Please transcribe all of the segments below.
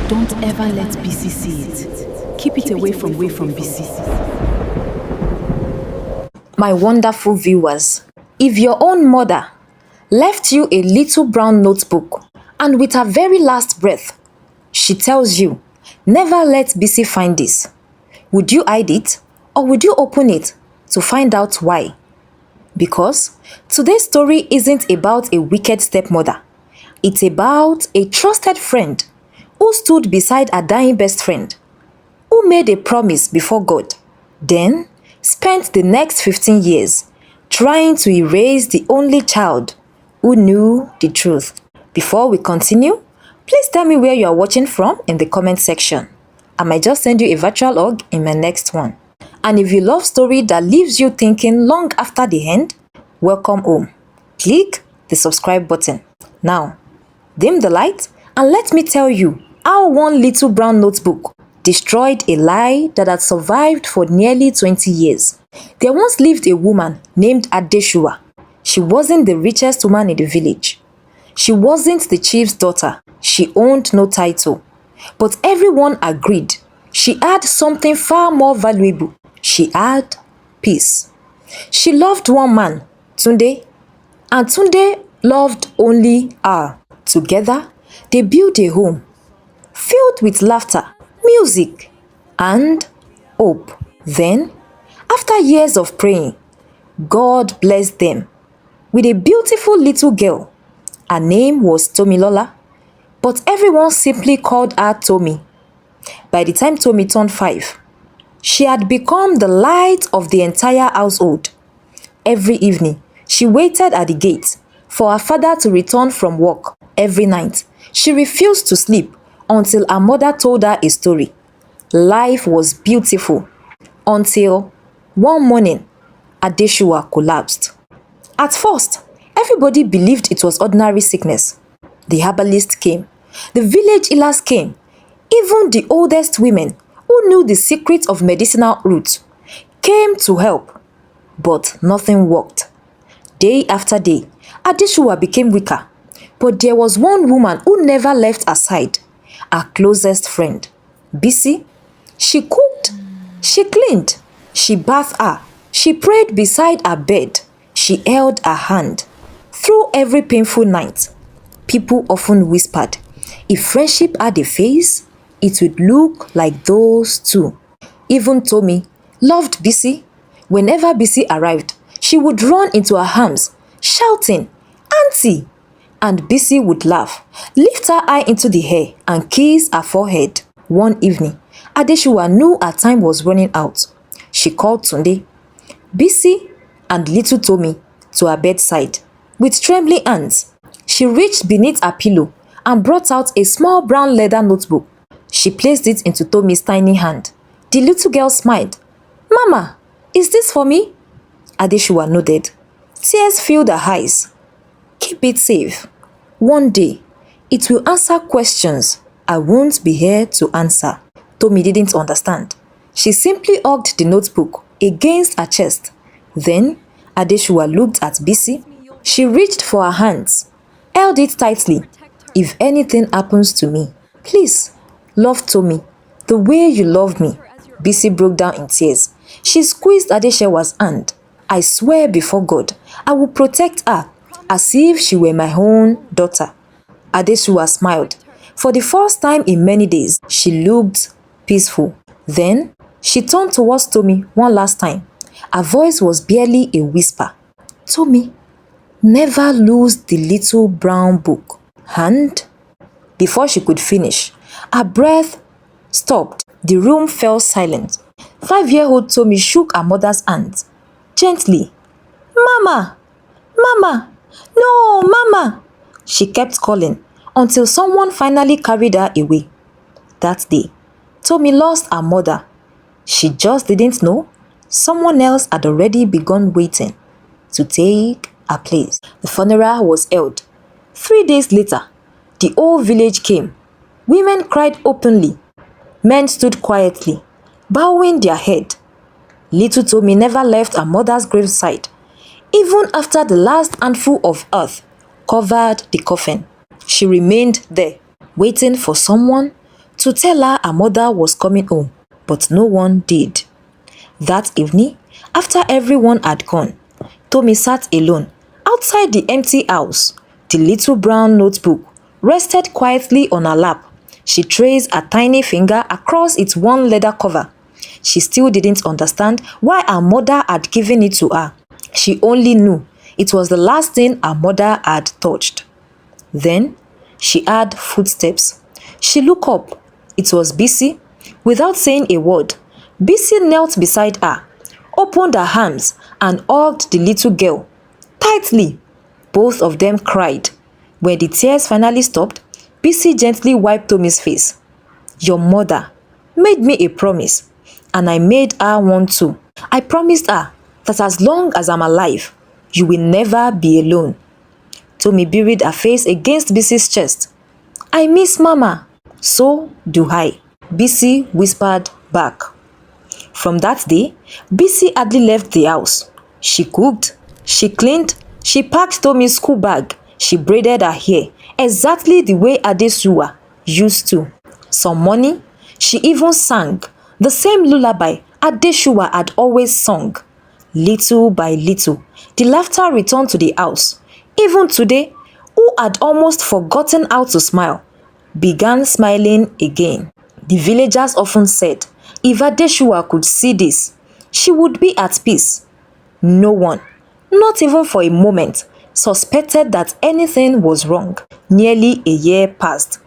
Don't ever let BC see it. Keep it away from BC. My wonderful viewers, if your own mother left you a little brown notebook and with her very last breath, she tells you, never let BC find this, would you hide it or would you open it to find out why? Because today's story isn't about a wicked stepmother. It's about a trusted friend who stood beside a dying best friend, who made a promise before God, then spent the next 15 years trying to erase the only child who knew the truth. Before we continue, please tell me where you are watching from in the comment section. I might just send you a virtual hug in my next one. And if you love story that leaves you thinking long after the end, welcome home. Click the subscribe button. Now, dim the light and let me tell you how one little brown notebook destroyed a lie that had survived for nearly 20 years. There once lived a woman named Adeshua. She wasn't the richest woman in the village. She wasn't the chief's daughter. She owned no title. But everyone agreed she had something far more valuable. She had peace. She loved one man, Tunde, and Tunde loved only her. Together, they built a home filled with laughter, music, and hope. Then, after years of praying, God blessed them with a beautiful little girl. Her name was Tomilola, but everyone simply called her Tomi. By the time Tomi turned 5, she had become the light of the entire household. Every evening, she waited at the gate for her father to return from work. Every night, she refused to sleep until her mother told her a story. Life was beautiful until one morning, Adeshua collapsed. At first, everybody believed it was ordinary sickness. The herbalist came, the village healers came, even the oldest women who knew the secret of medicinal roots came to help, but nothing worked. Day after day, Adeshua became weaker, but there was one woman who never left her side, her closest friend, Bisi. She cooked, she cleaned, she bathed her, she prayed beside her bed, she held her hand. Through every painful night, people often whispered, if friendship had a face, it would look like those two. Even Tomi loved Bisi. Whenever Bisi arrived, she would run into her arms, shouting, Auntie! And Bisi would laugh, lift her eye into the air, and kiss her forehead. One evening, Adeshua knew her time was running out. She called Tunde, Bisi, and little Tomi to her bedside. With trembling hands, she reached beneath her pillow and brought out a small brown leather notebook. She placed it into Tomi's tiny hand. The little girl smiled. Mama, is this for me? Adeshua nodded. Tears filled her eyes. Keep it safe. One day, it will answer questions I won't be here to answer. Tomi didn't understand. She simply hugged the notebook against her chest. Then, Adeshua looked at Bisi. She reached for her hands, held it tightly. If anything happens to me, please, love Tomi the way you love me. Bisi broke down in tears. She squeezed Adeshewa's hand. I swear before God, I will protect her as if she were my own daughter. Adeshua smiled. For the first time in many days, she looked peaceful. Then, she turned towards Tomi one last time. Her voice was barely a whisper. Tomi, never lose the little brown book. And before she could finish, her breath stopped. The room fell silent. 5-year-old Tomi shook her mother's hand gently. Mama! Mama! No, Mama! She kept calling until someone finally carried her away. That day, Tomi lost her mother. She just didn't know someone else had already begun waiting to take her place. The funeral was held. 3 days later, the whole village came. Women cried openly. Men stood quietly, bowing their head. Little Tomi never left her mother's graveside, even after the last handful of earth covered the coffin. She remained there, waiting for someone to tell her mother was coming home, but no one did. That evening, after everyone had gone, Tomi sat alone outside the empty house. The little brown notebook rested quietly on her lap. She traced a tiny finger across its worn leather cover. She still didn't understand why her mother had given it to her. She only knew it was the last thing her mother had touched. Then she heard footsteps. She looked up. It was Bisi. Without saying a word, Bisi knelt beside her, opened her arms and hugged the little girl tightly. Both of them cried. When the tears finally stopped, Bisi gently wiped Tomi's face. "Your mother made me a promise, and I made her one too. I promised her that as long as I'm alive, you will never be alone." Tomi buried her face against Bisi's chest. "I miss Mama." "So do I," Bisi whispered back. From that day, Bisi hardly left the house. She cooked, she cleaned, she packed Tomi's school bag, she braided her hair exactly the way Adesuwa used to. Some morning, she even sang the same lullaby Adesua had always sung. Little by little, the laughter returned to the house. Even today, who had almost forgotten how to smile, began smiling again. The villagers often said, if Adesua could see this, she would be at peace. No one, not even for a moment, suspected that anything was wrong. Nearly a year passed.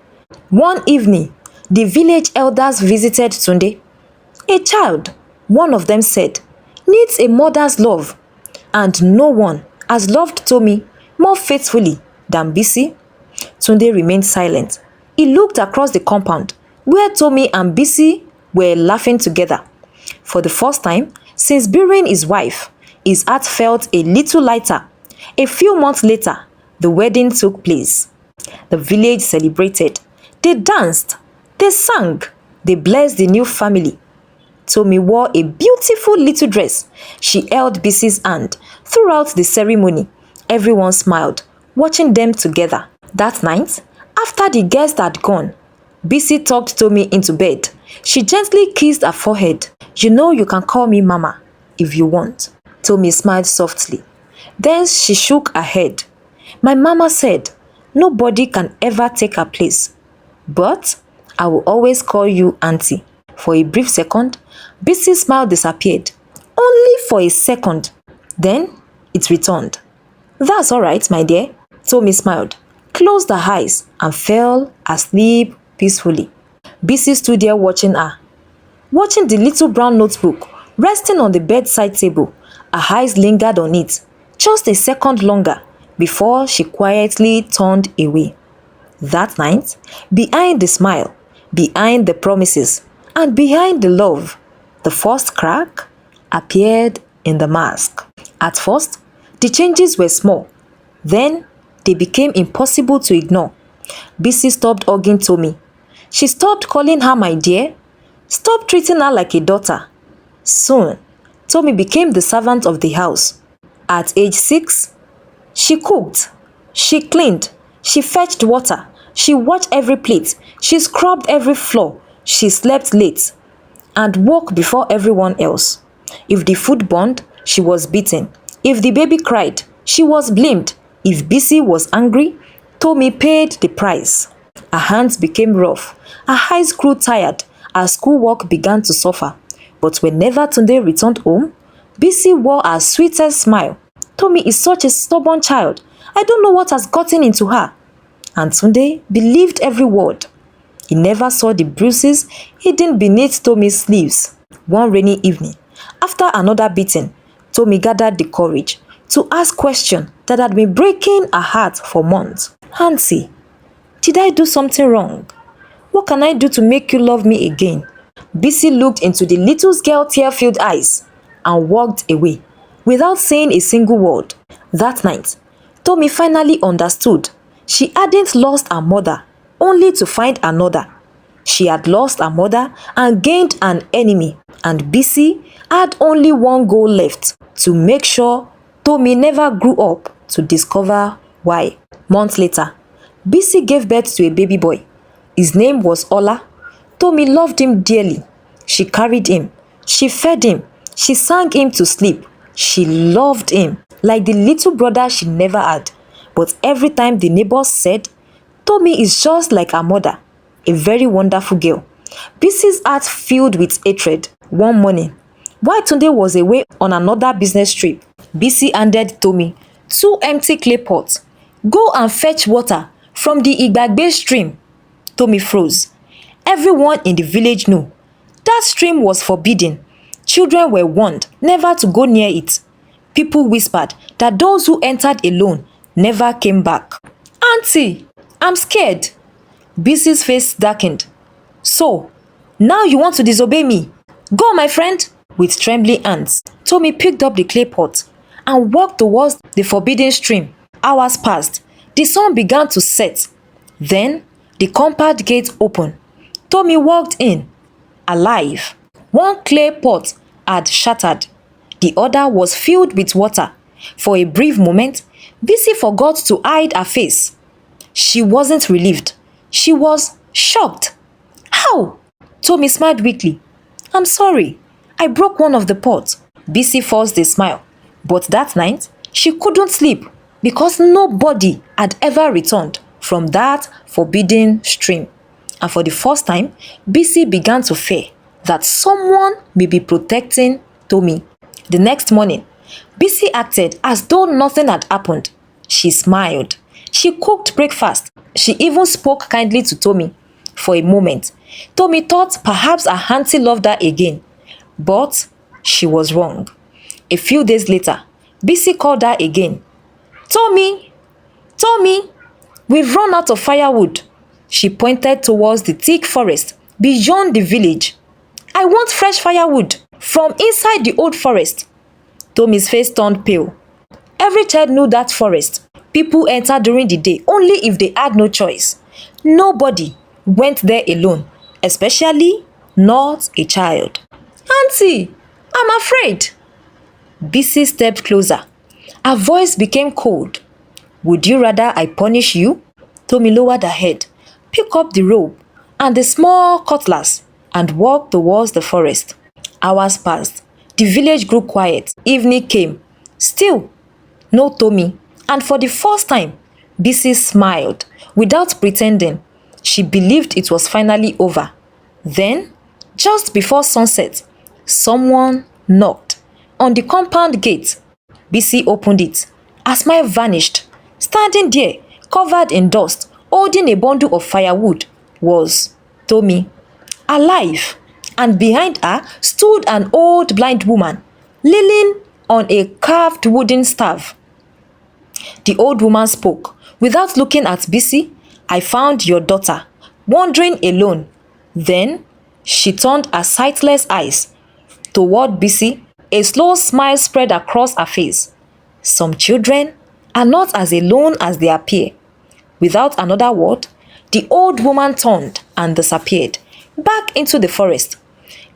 One evening, the village elders visited Tunde. "A child," one of them said, "needs a mother's love, and no one has loved Tomi more faithfully than Bisi." Tunde remained silent. He looked across the compound where Tomi and Bisi were laughing together. For the first time since burying his wife, his heart felt a little lighter. A few months later, the wedding took place. The village celebrated. They danced, they sang, they blessed the new family. Tomi wore a beautiful little dress. She held Bisi's hand throughout the ceremony. Everyone smiled, watching them together. That night, after the guests had gone, Bisi tucked Tomi into bed. She gently kissed her forehead. "You know you can call me Mama if you want." Tomi smiled softly. Then she shook her head. "My mama said nobody can ever take her place. But I will always call you Auntie." For a brief second, Bisi's smile disappeared. Only for a second. Then it returned. "That's all right, my dear." Tomi smiled, closed her eyes, and fell asleep peacefully. Bisi stood there watching her. Watching the little brown notebook resting on the bedside table, her eyes lingered on it just a second longer before she quietly turned away. That night, behind the smile, behind the promises, and behind the love, the first crack appeared in the mask. At first, the changes were small. Then, they became impossible to ignore. Bisi stopped hugging Tomi. She stopped calling her my dear, stopped treating her like a daughter. Soon, Tomi became the servant of the house. At age 6, she cooked, she cleaned, she fetched water, she washed every plate, she scrubbed every floor, she slept late, and woke before everyone else. If the food burned, she was beaten. If the baby cried, she was blamed. If Bisi was angry, Tomi paid the price. Her hands became rough, her eyes grew tired, her schoolwork began to suffer. But whenever Tunde returned home, Bisi wore her sweetest smile. "Tomi is such a stubborn child. I don't know what has gotten into her." And Tunde believed every word. He never saw the bruises hidden beneath Tomi's sleeves. One rainy evening, after another beating, Tomi gathered the courage to ask questions that had been breaking her heart for months. "Auntie, did I do something wrong? What can I do to make you love me again?" Bisi looked into the little girl's tear-filled eyes and walked away without saying a single word. That night, Tomi finally understood. She hadn't lost her mother only to find another. She had lost her mother and gained an enemy, and Bisi had only one goal left: to make sure Tomi never grew up to discover why. Months later, Bisi gave birth to a baby boy. His name was Ola. Tomi loved him dearly. She carried him. She fed him. She sang him to sleep. She loved him like the little brother she never had. But every time the neighbors said, Tomi is just like her mother, a very wonderful girl, Bisi's heart filled with hatred. One morning, while Tunde was away on another business trip, Bisi handed Tomi 2 empty clay pots. Go and fetch water from the Igbagbe stream. Tomi froze. Everyone in the village knew. That stream was forbidden. Children were warned never to go near it. People whispered that those who entered alone never came back. Auntie, I'm scared. Bisi's face darkened. So, now you want to disobey me? Go, my friend. With trembling hands, Tomi picked up the clay pot and walked towards the forbidden stream. Hours passed. The sun began to set. Then, the compound gate opened. Tomi walked in, alive. One clay pot had shattered. The other was filled with water. For a brief moment, Bisi forgot to hide her face. She wasn't relieved. She was shocked. How? Tomi smiled weakly. I'm sorry. I broke one of the pots. Bisi forced a smile. But that night, she couldn't sleep because nobody had ever returned from that forbidden stream. And for the first time, Bisi began to fear that someone may be protecting Tomi. The next morning, Bisi acted as though nothing had happened. She smiled. She cooked breakfast. She even spoke kindly to Tomi. For a moment, Tomi thought perhaps her auntie loved her again. But she was wrong. A few days later, Bisi called her again. Tomi! Tomi! We've run out of firewood. She pointed towards the thick forest beyond the village. I want fresh firewood from inside the old forest. Tomi's face turned pale. Every child knew that forest. People entered during the day only if they had no choice. Nobody went there alone, especially not a child. Auntie, I'm afraid. Bisi stepped closer. Her voice became cold. Would you rather I punish you? Tomi lowered her head, picked up the rope and the small cutlass and walked towards the forest. Hours passed. The village grew quiet. Evening came. Still, no Tomi. And for the first time, Bisi smiled without pretending. She believed it was finally over. Then, just before sunset, someone knocked on the compound gate. Bisi opened it. Her smile vanished. Standing there, covered in dust, holding a bundle of firewood, was Tomi, alive. And behind her stood an old blind woman, leaning on a carved wooden staff. The old woman spoke. Without looking at Bisi, I found your daughter, wandering alone. Then she turned her sightless eyes toward Bisi. A slow smile spread across her face. Some children are not as alone as they appear. Without another word, the old woman turned and disappeared back into the forest.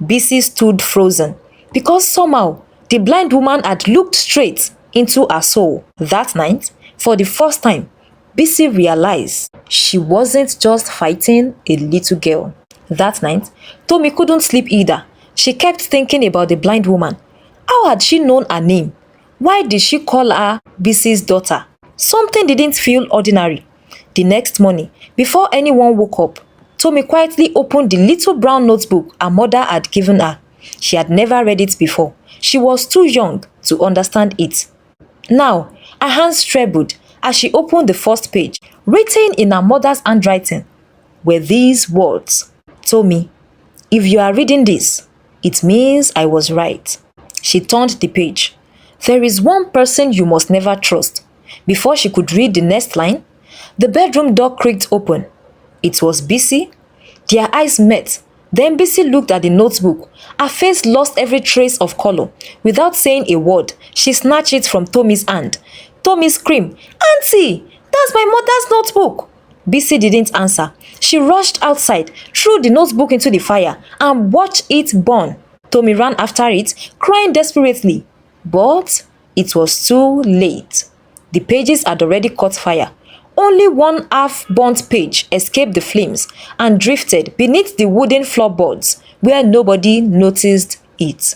Bisi stood frozen because somehow the blind woman had looked straight into her soul. That night, for the first time, Bisi realized she wasn't just fighting a little girl. That night, Tomi couldn't sleep either. She kept thinking about the blind woman. How had she known her name? Why did she call her Bisi's daughter? Something didn't feel ordinary. The next morning, before anyone woke up, Tomi quietly opened the little brown notebook her mother had given her. She had never read it before. She was too young to understand it. Now, her hands trembled as she opened the first page. Written in her mother's handwriting were these words. Tomi, if you are reading this, it means I was right. She turned the page. There is one person you must never trust. Before she could read the next line, the bedroom door creaked open. It was Bisi. Their eyes met. Then Bisi looked at the notebook. Her face lost every trace of color. Without saying a word, she snatched it from Tomi's hand. Tomi screamed, Auntie, that's my mother's notebook. Bisi didn't answer. She rushed outside, threw the notebook into the fire, and watched it burn. Tomi ran after it, crying desperately. But it was too late. The pages had already caught fire. Only one half-burnt page escaped the flames and drifted beneath the wooden floorboards where nobody noticed it.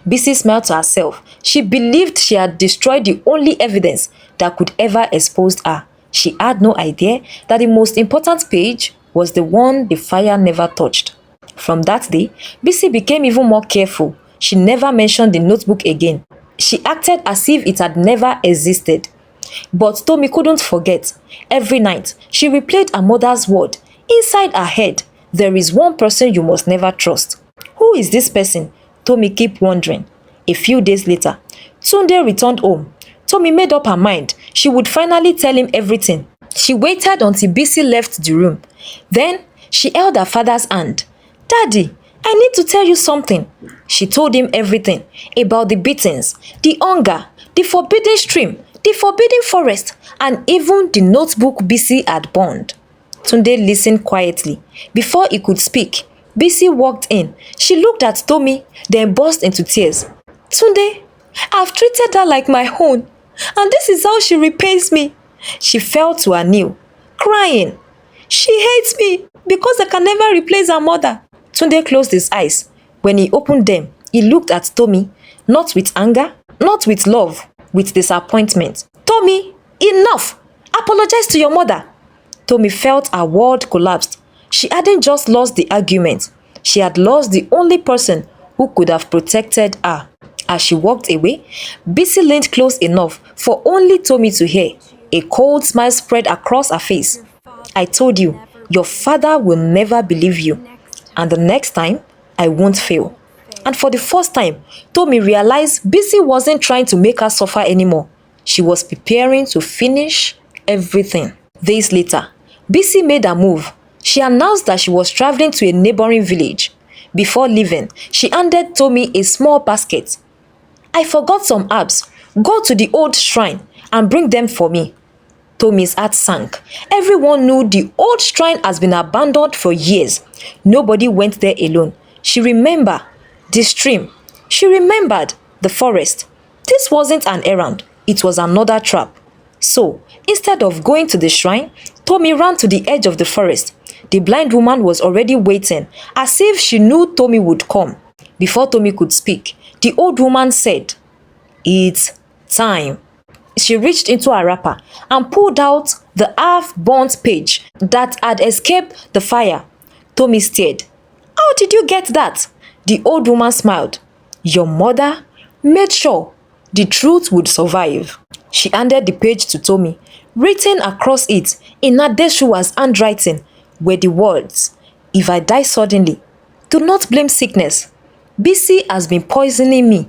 Bisi smiled to herself. She believed she had destroyed the only evidence that could ever expose her. She had no idea that the most important page was the one the fire never touched. From that day, Bisi became even more careful. She never mentioned the notebook again. She acted as if it had never existed. But Tomi couldn't forget. Every night, she replayed her mother's word. Inside her head, there is one person you must never trust. Who is this person? Tomi kept wondering. A few days later, Tunde returned home. Tomi made up her mind. She would finally tell him everything. She waited until Bisi left the room. Then, she held her father's hand. Daddy, I need to tell you something. She told him everything about the beatings, the hunger, the forbidden stream, the forbidden forest, and even the notebook Bisi had burned. Tunde listened quietly. Before he could speak, Bisi walked in. She looked at Tomi, then burst into tears. Tunde, I've treated her like my own, and this is how she repays me. She fell to her knee, crying. She hates me because I can never replace her mother. Tunde closed his eyes. When he opened them, he looked at Tomi, not with anger, not with love, with disappointment. Tomi, enough! Apologize to your mother. Tomi felt her world collapsed. She hadn't just lost the argument. She had lost the only person who could have protected her. As she walked away, Bisi leaned close enough for only Tomi to hear. A cold smile spread across her face. I told you, your father will never believe you. And the next time, I won't fail. And for the first time, Tomi realized Bisi wasn't trying to make her suffer anymore. She was preparing to finish everything. Days later, Bisi made a move. She announced that she was traveling to a neighboring village. Before leaving, she handed Tomi a small basket. I forgot some herbs. Go to the old shrine and bring them for me. Tomi's heart sank. Everyone knew the old shrine has been abandoned for years. Nobody went there alone. She remembered the stream. She remembered the forest. This wasn't an errand. It was another trap. So, instead of going to the shrine, Tomi ran to the edge of the forest. The blind woman was already waiting, as if she knew Tomi would come. Before Tomi could speak, the old woman said, "It's time." She reached into her wrapper and pulled out the half-burnt page that had escaped the fire. Tomi stared. "How did you get that?" The old woman smiled. "Your mother made sure the truth would survive." She handed the page to Tomi. Written across it in Adeshua's handwriting were the words, "If I die suddenly, do not blame sickness. Bisi has been poisoning me.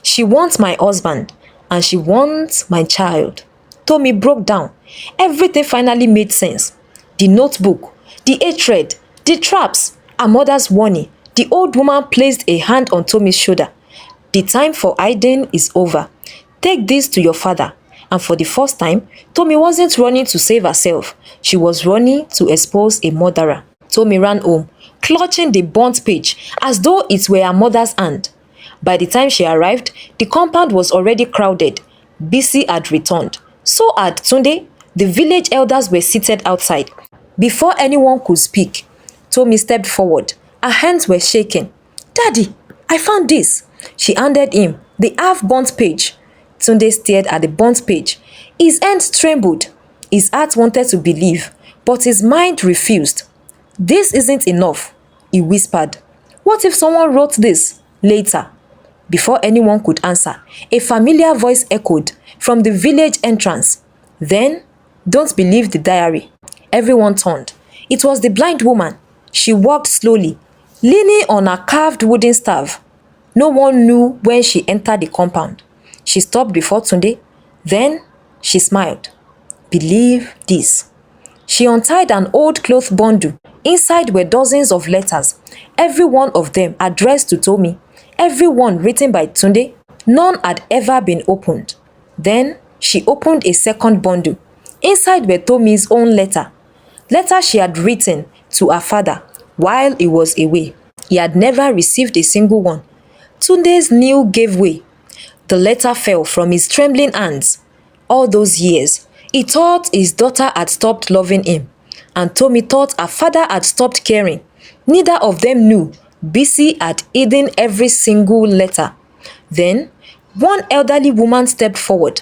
She wants my husband and she wants my child." Tomi broke down. Everything finally made sense. The notebook, the hatred, the traps, her mother's warning. The old woman placed a hand on Tomi's shoulder. "The time for hiding is over. Take this to your father." And for the first time, Tomi wasn't running to save herself. She was running to expose a murderer. Tomi ran home, clutching the burnt page as though it were her mother's hand. By the time she arrived, the compound was already crowded. Bisi had returned. So had Tunde. The village elders were seated outside. Before anyone could speak, Tomi stepped forward. Her hands were shaking. "Daddy, I found this." She handed him the half-burnt page. Tunde stared at the burnt page. His hands trembled. His heart wanted to believe, but his mind refused. "This isn't enough," he whispered. "What if someone wrote this later?" Before anyone could answer, a familiar voice echoed from the village entrance. "Then, don't believe the diary." Everyone turned. It was the blind woman. She walked slowly, leaning on her carved wooden staff. No one knew when she entered the compound. She stopped before Tunde. Then she smiled. "Believe this." She untied an old cloth bundle. Inside were dozens of letters, every one of them addressed to Tomi, every one written by Tunde. None had ever been opened. Then she opened a second bundle. Inside were Tomi's own letter she had written to her father while he was away. He had never received a single one. Tunde's knee gave way. The letter fell from his trembling hands. All those years, He thought his daughter had stopped loving him, and Tomi thought her father had stopped caring. Neither of them knew Bisi had hidden every single letter. Then, one elderly woman stepped forward.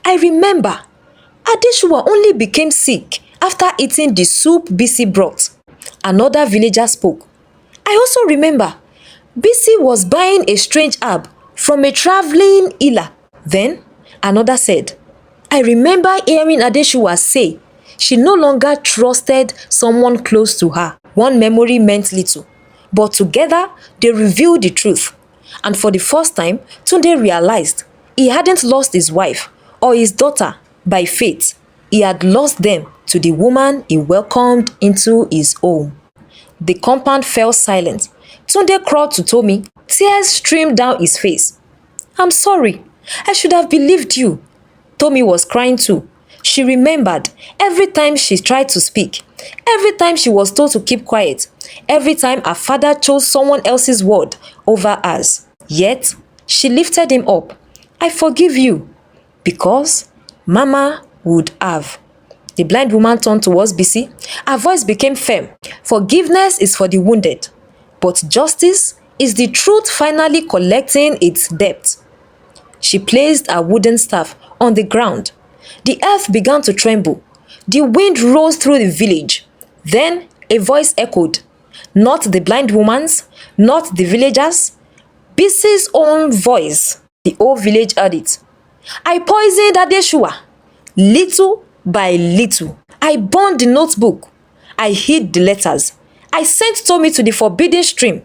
I remember, Adeshua only became sick after eating the soup Bisi brought. Another villager spoke. I also remember, Bisi was buying a strange herb from a traveling healer. Then, another said, I remember hearing Adeshua say she no longer trusted someone close to her. One memory meant little, but together they revealed the truth. And for the first time, Tunde realized he hadn't lost his wife or his daughter by fate. He had lost them to the woman he welcomed into his home. The compound fell silent. Tunde crawled to Tomi. Tears streamed down his face. I'm sorry. I should have believed you. Tomi was crying too. She remembered every time she tried to speak, every time she was told to keep quiet, every time her father chose someone else's word over hers. Yet, she lifted him up. I forgive you, because Mama would have. The blind woman turned towards Bisi. Her voice became firm. Forgiveness is for the wounded, but justice is the truth finally collecting its debt. She placed her wooden staff on the ground. The earth began to tremble. The wind rose through the village. Then a voice echoed. Not the blind woman's, not the villagers. Bisi's own voice. The whole village heard it. I poisoned Adeshua. Little by little. I burned the notebook. I hid the letters. I sent Tomi to the forbidden stream,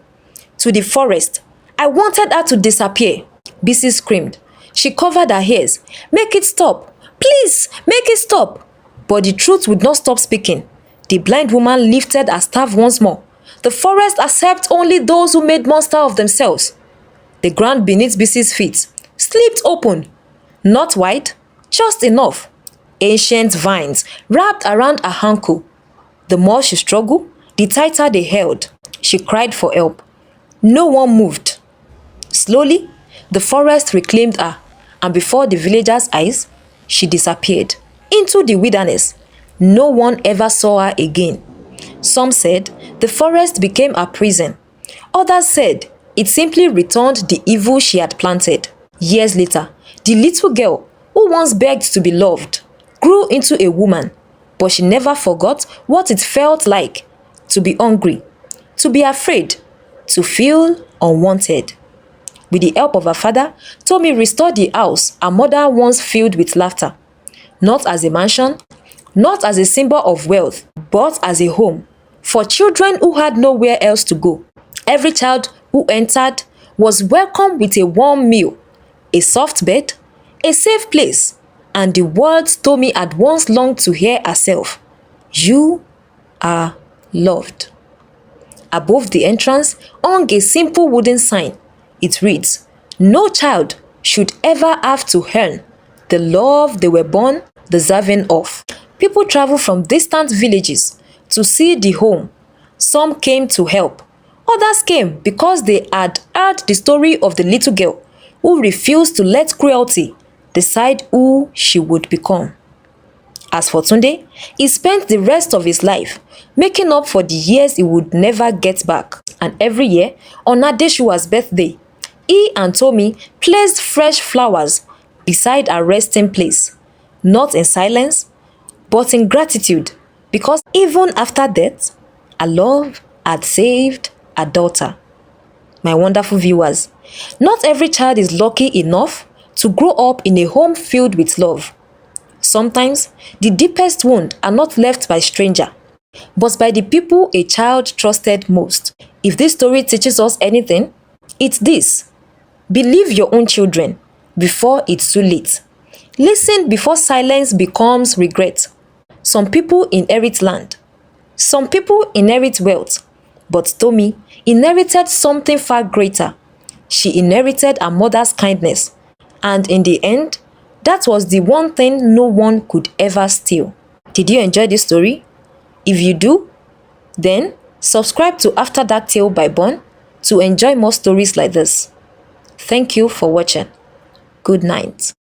to the forest. I wanted her to disappear. Bisi screamed. She covered her ears. Make it stop. Please, make it stop. But the truth would not stop speaking. The blind woman lifted her staff once more. The forest accepts only those who made monster of themselves. The ground beneath Bisi's feet slipped open. Not wide, just enough. Ancient vines wrapped around her ankle. The more she struggled, the tighter they held. She cried for help. No one moved. Slowly, the forest reclaimed her, and before the villagers' eyes, she disappeared into the wilderness. No one ever saw her again. Some said the forest became a prison. Others said it simply returned the evil she had planted. Years later, the little girl who once begged to be loved grew into a woman, but she never forgot what it felt like to be hungry, to be afraid, to feel unwanted. With the help of her father, Tomi restored the house her mother once filled with laughter. Not as a mansion, not as a symbol of wealth, but as a home for children who had nowhere else to go. Every child who entered was welcomed with a warm meal, a soft bed, a safe place, and the words Tomi had once longed to hear herself. You are loved. Above the entrance hung a simple wooden sign. It reads, no child should ever have to earn the love they were born deserving of. People travel from distant villages to see the home. Some came to help. Others came because they had heard the story of the little girl who refused to let cruelty decide who she would become. As for Tunde, he spent the rest of his life making up for the years he would never get back. And every year, on Adeshua's birthday, he and Tomi placed fresh flowers beside her resting place, not in silence, but in gratitude, because even after death, her love had saved her daughter. My wonderful viewers, not every child is lucky enough to grow up in a home filled with love. Sometimes, the deepest wounds are not left by stranger, but by the people a child trusted most. If this story teaches us anything, it's this. Believe your own children before it's too late. Listen before silence becomes regret. Some people inherit land. Some people inherit wealth. But Tomi inherited something far greater. She inherited her mother's kindness. And in the end, that was the one thing no one could ever steal. Did you enjoy this story? If you do, then subscribe to After Dark Tale by Bon to enjoy more stories like this. Thank you for watching. Good night.